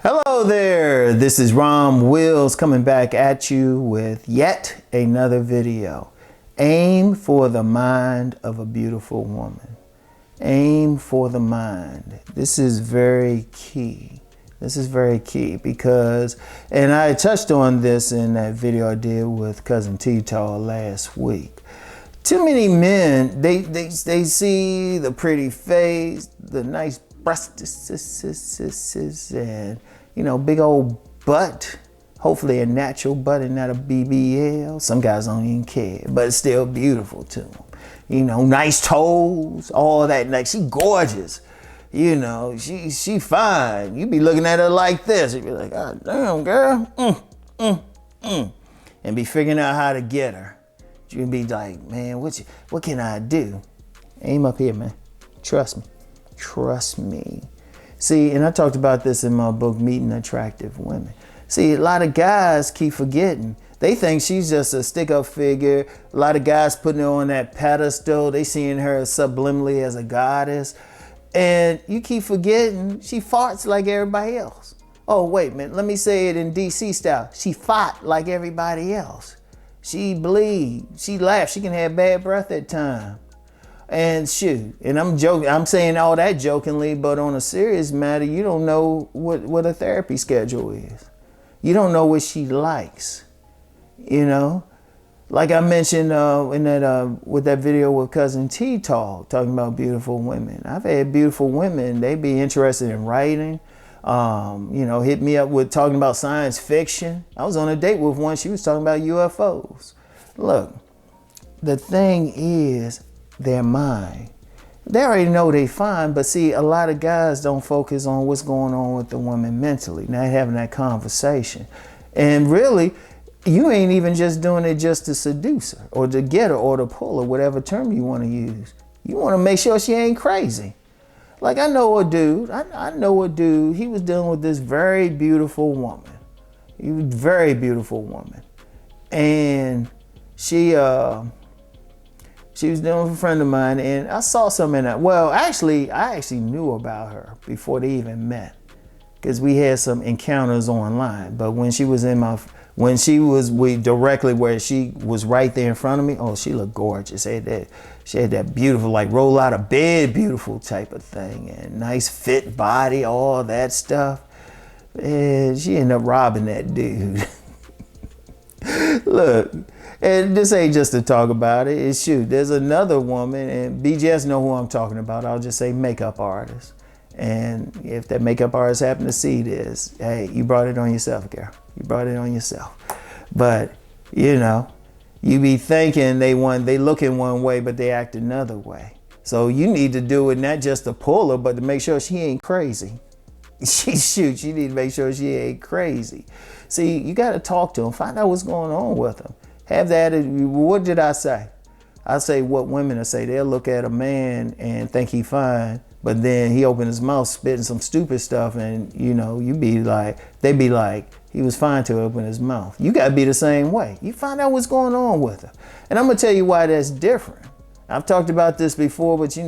Hello there, this is Rom Wills coming back at you with yet another video. Aim for the mind of a beautiful woman. Aim for the mind. This is very key. This is very key because, and I touched on this in that video I did with Cousin T-Tall last week. Too many men, they see the pretty face, the nice breasts, and big old butt, hopefully a natural butt and not a BBL. Some guys don't even care, but it's still beautiful to them. Nice toes, all that. Like, she gorgeous. She fine. You be looking at her like this. You be like, God damn, girl. And be figuring out how to get her. You be like, man, what can I do? Aim up here, man. Trust me. Trust me. See, and I talked about this in my book, Meeting Attractive Women. See, a lot of guys keep forgetting. They think she's just a stick-up figure. A lot of guys putting her on that pedestal. They seeing her subliminally as a goddess. And you keep forgetting she farts like everybody else. Oh, wait a minute. Let me say it in DC style. She fought like everybody else. She bleed. She laughs. She can have bad breath at times. And shoot, and I'm joking, I'm saying all that jokingly, but on a serious matter, you don't know what a therapy schedule is. You don't know what she likes, Like I mentioned in that with that video with Cousin T-Tall, talking about beautiful women. I've had beautiful women, they be interested in writing, hit me up with talking about science fiction. I was on a date with one, she was talking about UFOs. Look, the thing is, their mind. They already know they fine, but see, a lot of guys don't focus on what's going on with the woman mentally, not having that conversation. And really, you ain't even just doing it just to seduce her or to get her or to pull her, whatever term you want to use. You want to make sure she ain't crazy. Like I know a dude, he was dealing with this very beautiful woman. He was a very beautiful woman. And she was dealing with a friend of mine, and I saw something in that. Well, I actually knew about her before they even met, because we had some encounters online. But when she was directly where she was right there in front of me, oh, she looked gorgeous. She had that beautiful, like roll out of bed, beautiful type of thing, and nice fit body, all that stuff. And she ended up robbing that dude. Look. And this ain't just to talk about it. It's shoot. There's another woman, and BGS know who I'm talking about. I'll just say makeup artist. And if that makeup artist happen to see this, hey, you brought it on yourself, girl. You brought it on yourself. But you be thinking they look in one way, but they act another way. So you need to do it not just to pull her, but to make sure she ain't crazy. You need to make sure she ain't crazy. See, you got to talk to them, find out what's going on with them. Have that. What did I say? I say what women will say. They'll look at a man and think he fine, but then he open his mouth spitting some stupid stuff, and they be like, he was fine to open his mouth. You gotta be the same way. You find out what's going on with her. And I'm gonna tell you why that's different. I've talked about this before, but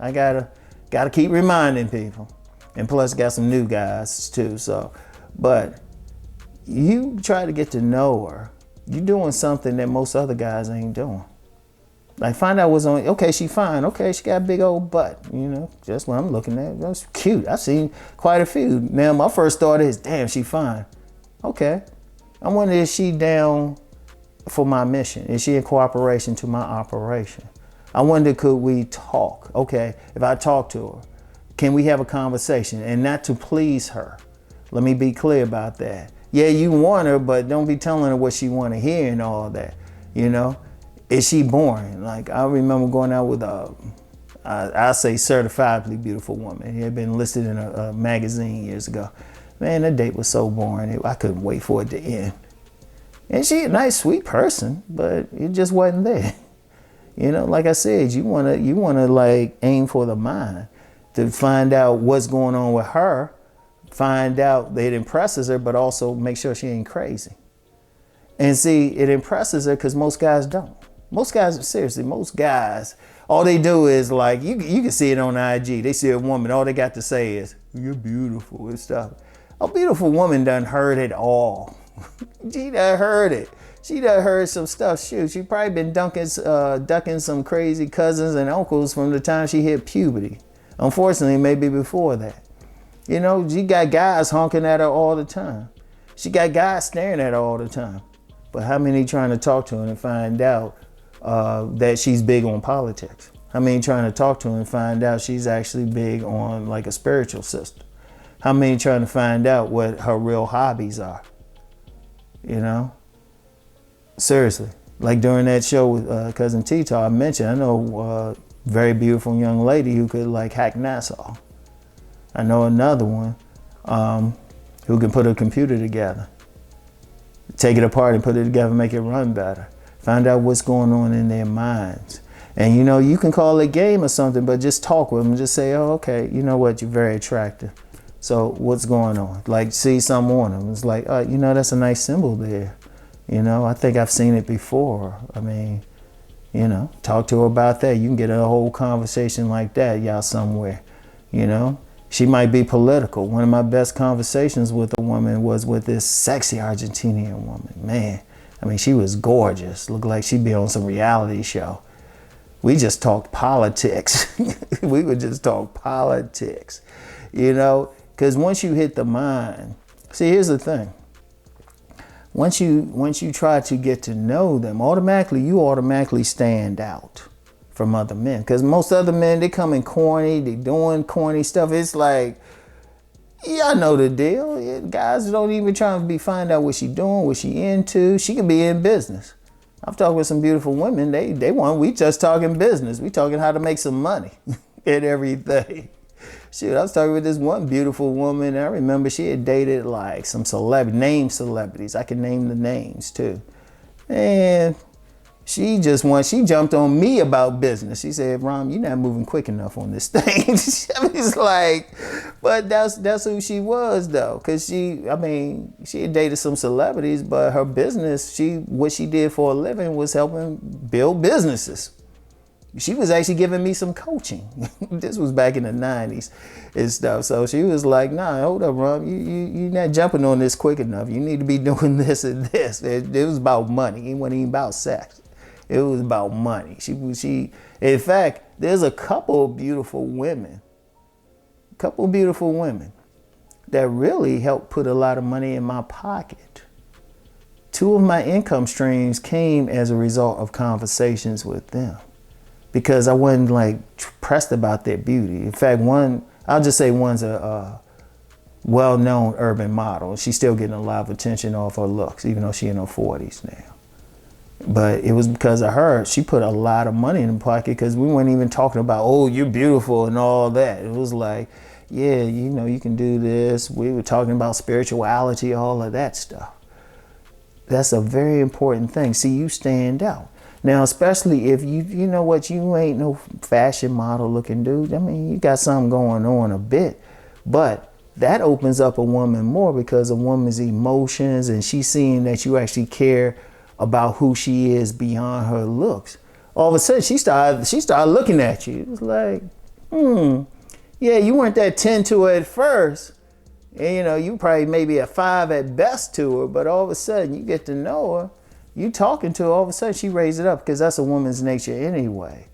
I gotta keep reminding people. And plus got some new guys too. But you try to get to know her. You're doing something that most other guys ain't doing. Like, find out what's on. Okay, she fine. Okay, she got a big old butt. Just what I'm looking at. That's cute. I've seen quite a few. Now, my first thought is, damn, she fine. Okay. I wonder, is she down for my mission? Is she in cooperation to my operation? I wonder, could we talk? Okay, if I talk to her, can we have a conversation? And not to please her. Let me be clear about that. Yeah, you want her, but don't be telling her what she want to hear and all that. Is she boring? Like, I remember going out with I say certifiably beautiful woman. He had been listed in a magazine years ago. Man, that date was so boring. I couldn't wait for it to end. And she a nice, sweet person, but it just wasn't there. Like I said, you wanna like aim for the mind to find out what's going on with her. Find out that it impresses her, but also make sure she ain't crazy. And see, it impresses her because most guys don't. Most guys, all they do is like, you can see it on IG. They see a woman, all they got to say is, you're beautiful and stuff. A beautiful woman done heard it all. She done heard it. She done heard some stuff. Shoot, she probably been ducking some crazy cousins and uncles from the time she hit puberty. Unfortunately, maybe before that. You know, she got guys honking at her all the time. She got guys staring at her all the time. But how many trying to talk to her and find out that she's big on politics? How many trying to talk to her and find out she's actually big on like a spiritual system? How many trying to find out what her real hobbies are? You know? Seriously. Like during that show with Cousin Tito, I mentioned, I know a very beautiful young lady who could like hack NASA. I know another one who can put a computer together. Take it apart and put it together, make it run better. Find out what's going on in their minds. And you know, you can call it game or something, but just talk with them. Just say, oh, okay, you know what, you're very attractive. So what's going on? Like, see something on them. It's like, you know, that's a nice symbol there. You know, I think I've seen it before. I mean, you know, talk to her about that. You can get a whole conversation like that, y'all, somewhere, you know. She might be political. One of my best conversations with a woman was with this sexy Argentinian woman. Man, I mean, she was gorgeous. Looked like she'd be on some reality show. We just talked politics. We would just talk politics, you know, because once you hit the mind, see, here's the thing. Once you try to get to know them, you automatically stand out from other men. Because most other men, they come in corny, they doing corny stuff. It's like, yeah, I know the deal. Yeah, guys don't even try to find out what she doing, what she into. She could be in business. I've talked with some beautiful women. We just talking business. We talking how to make some money and everything. Shoot, I was talking with this one beautiful woman. I remember she had dated like some name celebrities. I can name the names too. And she jumped on me about business. She said, Rom, you're not moving quick enough on this thing. It's like, but that's who she was though. Cause she had dated some celebrities, but her business, what she did for a living was helping build businesses. She was actually giving me some coaching. This was back in the 90s and stuff. So she was like, nah, hold up, Rom. You're not jumping on this quick enough. You need to be doing this and this. It was about money. It wasn't even about sex. It was about money. In fact, there's a couple of beautiful women that really helped put a lot of money in my pocket. 2 of my income streams came as a result of conversations with them. Because I wasn't like pressed about their beauty. In fact, I'll just say one's a well-known urban model. She's still getting a lot of attention off her looks, even though she's in her 40s now. But it was because of her. She put a lot of money in the pocket because we weren't even talking about, oh, you're beautiful and all that. It was like, yeah, you know, you can do this. We were talking about spirituality, all of that stuff. That's a very important thing. See, you stand out. Now, especially if you know what, you ain't no fashion model looking dude. I mean, you got something going on a bit, but that opens up a woman more because a woman's emotions and she's seeing that you actually care about who she is beyond her looks. All of a sudden, she started looking at you. It was like, yeah, you weren't that 10 to her at first. And, you know, you probably maybe a 5 at best to her, but all of a sudden you get to know her. You talking to her, all of a sudden she raised it up because that's a woman's nature anyway.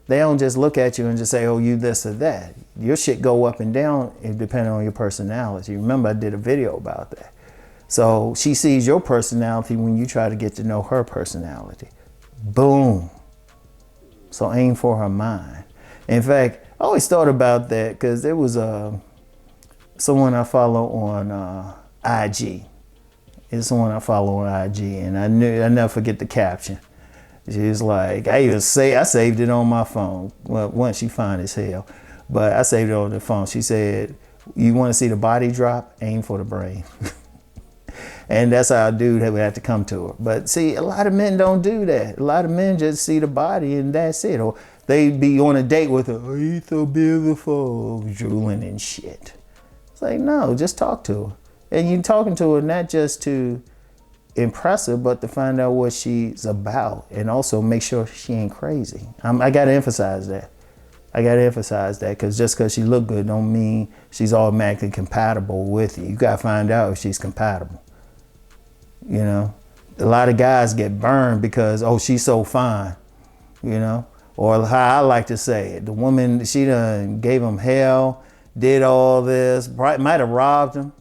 They don't just look at you and just say, oh, you this or that. Your shit go up and down depending on your personality. Remember, I did a video about that. So she sees your personality when you try to get to know her personality. Boom. So aim for her mind. In fact, I always thought about that because there was someone I follow on IG. It's someone I follow on IG, and I never forget the caption. She was like, I saved it on my phone. Well, once she fine as hell, but I saved it on the phone. She said, you want to see the body drop? Aim for the brain. And that's how a dude would have to come to her. But see, a lot of men don't do that. A lot of men just see the body and that's it. Or they be on a date with her, oh, you're so beautiful, drooling and shit. It's like, no, just talk to her. And you're talking to her not just to impress her, but to find out what she's about and also make sure she ain't crazy. I got to emphasize that. I got to emphasize that, because just because she look good don't mean she's automatically compatible with you. You got to find out if she's compatible. You know, a lot of guys get burned because, oh, she's so fine, you know, or how I like to say it, the woman, she done gave him hell, did all this, might have robbed him.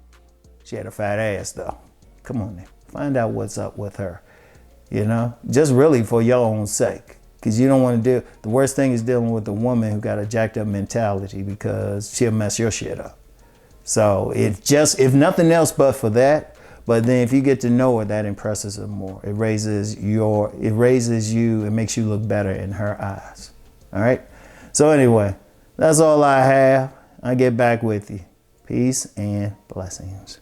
She had a fat ass though. Come on now, find out what's up with her, you know, just really for your own sake. Because you don't want to the worst thing is dealing with a woman who got a jacked up mentality, because she'll mess your shit up. So if nothing else but for that, but then if you get to know her, that impresses her more. It raises you, it makes you look better in her eyes. All right. So anyway, that's all I have. I'll get back with you. Peace and blessings.